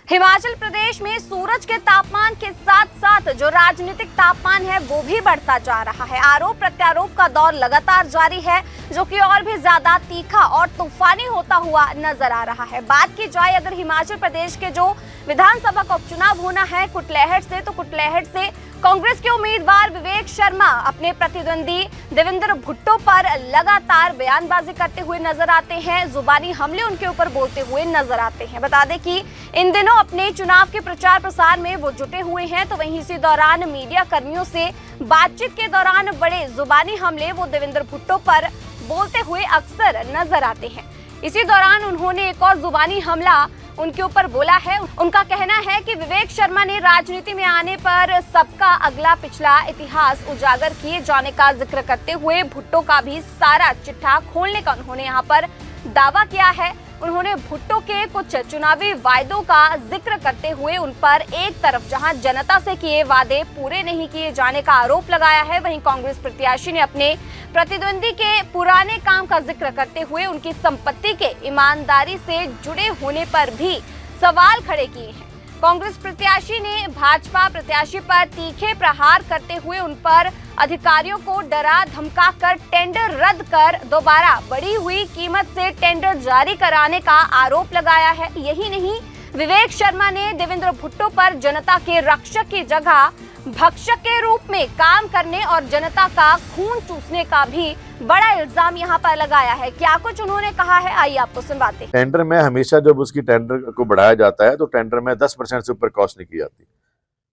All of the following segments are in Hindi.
हिमाचल प्रदेश में सूरज के तापमान के साथ साथ जो राजनीतिक तापमान है वो भी बढ़ता जा रहा है। आरोप प्रत्यारोप का दौर लगातार जारी है, जो कि और भी ज्यादा तीखा और तूफानी होता हुआ नजर आ रहा है। बात की जाए अगर हिमाचल प्रदेश के जो विधानसभा का उपचुनाव होना है कुटलैहड़ से, तो कुटलैहड़ से कांग्रेस के उम्मीदवार विवेक शर्मा अपने प्रतिद्वंदी देवेंद्र भुट्टो पर लगातार बयानबाजी करते हुए नजर आते हैं, जुबानी हमले उनके ऊपर बोलते हुए नजर आते हैं। बता दें कि इन दिनों अपने चुनाव के प्रचार प्रसार में वो जुटे हुए हैं, तो वहीं इसी दौरान मीडिया कर्मियों से बातचीत के दौरान बड़े जुबानी हमले वो देवेंद्र भुट्टो पर बोलते हुए अक्सर नजर आते हैं। इसी दौरान उन्होंने एक और जुबानी हमला उनके ऊपर बोला है। उनका कहना है कि विवेक शर्मा ने राजनीति में आने पर सबका अगला पिछला इतिहास उजागर किए जाने का जिक्र करते हुए भुट्टो का भी सारा चिट्ठा खोलने का उन्होंने यहाँ पर दावा किया है। उन्होंने भुट्टो के कुछ चुनावी वायदों का जिक्र करते हुए उन पर एक तरफ जहां जनता से किए वादे पूरे नहीं किए जाने का आरोप लगाया है, वहीं कांग्रेस प्रत्याशी ने अपने प्रतिद्वंदी के पुराने काम का जिक्र करते हुए उनकी संपत्ति के ईमानदारी से जुड़े होने पर भी सवाल खड़े किए हैं। कांग्रेस प्रत्याशी ने भाजपा प्रत्याशी पर तीखे प्रहार करते हुए उन पर अधिकारियों को डरा धमकाकर टेंडर रद्द कर दोबारा बढ़ी हुई कीमत से टेंडर जारी कराने का आरोप लगाया है। यही नहीं, विवेक शर्मा ने देवेंद्र भुट्टो पर जनता के रक्षक की जगह भक्षक के रूप में काम करने और जनता का खून चूसने का भी बड़ा इल्जाम यहाँ पर लगाया है। क्या कुछ उन्होंने कहा है, आइए आपको सुनवाते हैं। टेंडर में हमेशा जब उसकी टेंडर को बढ़ाया जाता है तो टेंडर में 10% से ऊपर कॉस्ट नहीं की जाती,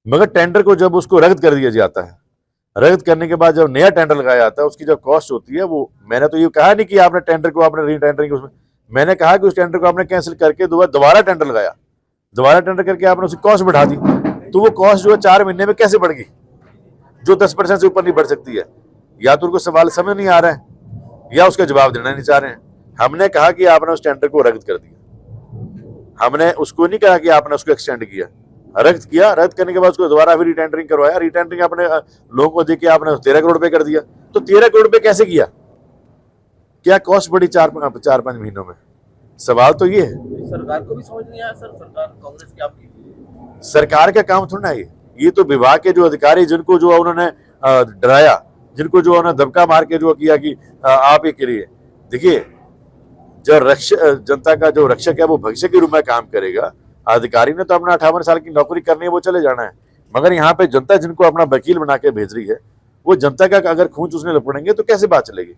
मगर टेंडर को जब उसको रद्द कर दिया जाता है, रद्द करने के बाद जब नया टेंडर लगाया जाता है उसकी जो कॉस्ट होती है वो, मैंने तो ये कहा नहीं कि आपने टेंडर को आपने री टेंडरिंग उसमें, मैंने कहा कि उस टेंडर को आपने कैंसिल करके दोबारा टेंडर लगाया, दोबारा टेंडर करके आपने उसकी कॉस्ट बढ़ा दी, तो वो कॉस्ट जो है 4 महीने में कैसे बढ़ गई, जो 10% से ऊपर नहीं बढ़ सकती है। या तो उनको सवाल समझ नहीं आ रहा है या उसका जवाब देना नहीं चाह रहे हैं। हमने कहा कि आपने उस टेंडर को रद्द कर दिया, हमने उसको नहीं कहा कि आपने उसको एक्सटेंड किया, रद्द किया। रद्द करने के बाद उसको दोबारा फिर रीटेंडरिंग करवाया, रीटेंडरिंग अपने लोगों को देके आपने 13 करोड़ रुपए कर दिया। तो 13 करोड़ रुपए कैसे किया, क्या कॉस्ट बढ़ी 4-5 महीनों में? सवाल तो ये है। सरकार को भी समझ नहीं आया सर, सरकार कांग्रेस की आपकी सरकार का काम थोड़ा है ये तो विभाग के जो अधिकारी जिनको जो उन्होंने डराया, जिनको जो उन्होंने धमका मार के जो किया कि आप ये करिए। देखिए, जो जनता का जो रक्षक है वो भक्षक के रूप में काम करेगा। अधिकारी ने तो अपना 58 साल की नौकरी करनी है, वो चले जाना है, मगर यहाँ पे जनता जिनको अपना वकील बना के भेज रही है, वो जनता का अगर खून चूसने लग पड़ेंगे तो कैसे बात चलेगी।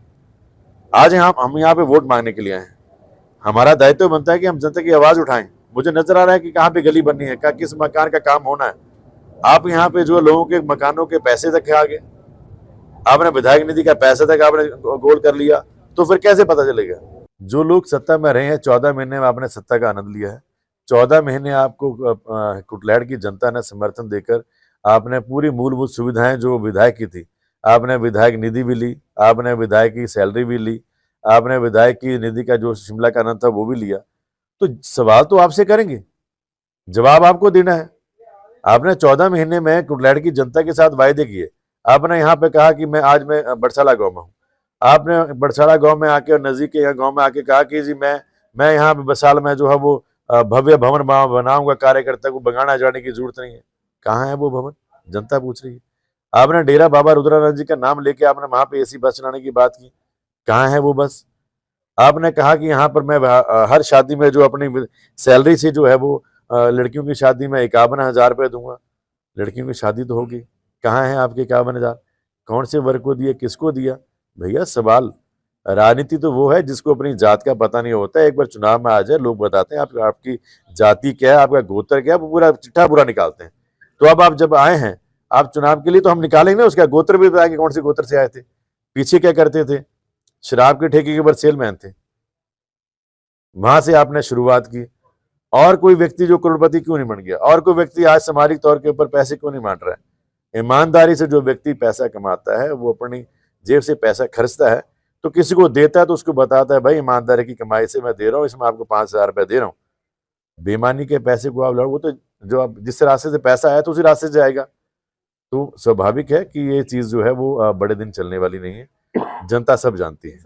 आज हम यहाँ पे वोट मांगने के लिए आए हैं, हमारा दायित्व बनता है कि हम जनता की आवाज उठाएं। मुझे नजर आ रहा है कि कहाँ पे गली बननी है, किस मकान का काम होना है। आप यहाँ पे जो लोगों के मकानों के पैसे तक आ गए, आपने विधायक निधि का पैसा तक आपने गोल कर लिया, तो फिर कैसे पता चलेगा। जो लोग सत्ता में रहे हैं, 14 महीने में आपने सत्ता का आनंद लिया है, 14 महीने आपको कुटलैहड़ की जनता ने समर्थन देकर आपने पूरी मूलभूत सुविधाएं जो विधायक की थी, आपने विधायक निधि भी ली, आपने विधायक की सैलरी भी ली, आपने विधायक की निधि का जो शिमला का आनंद था वो भी लिया। तो सवाल तो आपसे करेंगे, जवाब आपको देना है। आपने 14 महीने में कुटलैहड़ की जनता के साथ वायदे किए। आपने यहाँ पे कहा कि आज मैं बड़साला गांव में हूँ, आपने बड़साला गांव में आके और नजदीक के गांव में आके कहा कि जी मैं यहाँ पे बसाल में जो है वो भव्य भवन बनाऊंगा, कार्यकर्ता को बगाना जाने की जरूरत नहीं है। कहाँ है वो भवन, जनता पूछ रही है। आपने डेरा बाबा रुद्रानंद जी का नाम लेके आपने वहां पे AC बस चलाने की बात की, कहाँ है वो बस। आपने कहा कि यहाँ पर मैं हर शादी में जो अपनी सैलरी से जो है वो लड़कियों की शादी में 51,000 रुपये दूंगा। लड़कियों की शादी तो होगी, कहाँ है आपके 51,000? कौन से वर्ग को दिए, किसको दिया? भैया सवाल, राजनीति तो वो है जिसको अपनी जात का पता नहीं होता है। एक बार चुनाव में आ जाए, लोग बताते हैं आपकी जाति क्या है, आपका गोत्र क्या है, वो पूरा चिट्ठा पूरा निकालते हैं। तो अब आप जब आए हैं आप चुनाव के लिए, तो हम निकालेंगे उसका गोत्र भी बताएंगे, कौन से गोत्र से आए थे, पीछे क्या करते थे, शराब के ठेके के ऊपर सेलमैन थे, वहां से आपने शुरुआत की। और कोई व्यक्ति जो करोड़पति क्यों नहीं बन गया, और कोई व्यक्ति आज सामाजिक तौर के ऊपर पैसे क्यों नहीं बांट रहा है। ईमानदारी से जो व्यक्ति पैसा कमाता है, वो अपनी जेब से पैसा खर्चता है, तो किसी को देता है तो उसको बताता है भाई ईमानदारी की कमाई से मैं दे रहा हूँ, इसमें आपको 5,000 रुपये दे रहा हूँ। बेईमानी के पैसे को आप लड़ो, वो तो जो आप जिस रास्ते से पैसा आया तो उसी रास्ते से जाएगा। तो स्वाभाविक है कि ये चीज जो है वो बड़े दिन चलने वाली नहीं है, जनता सब जानती है।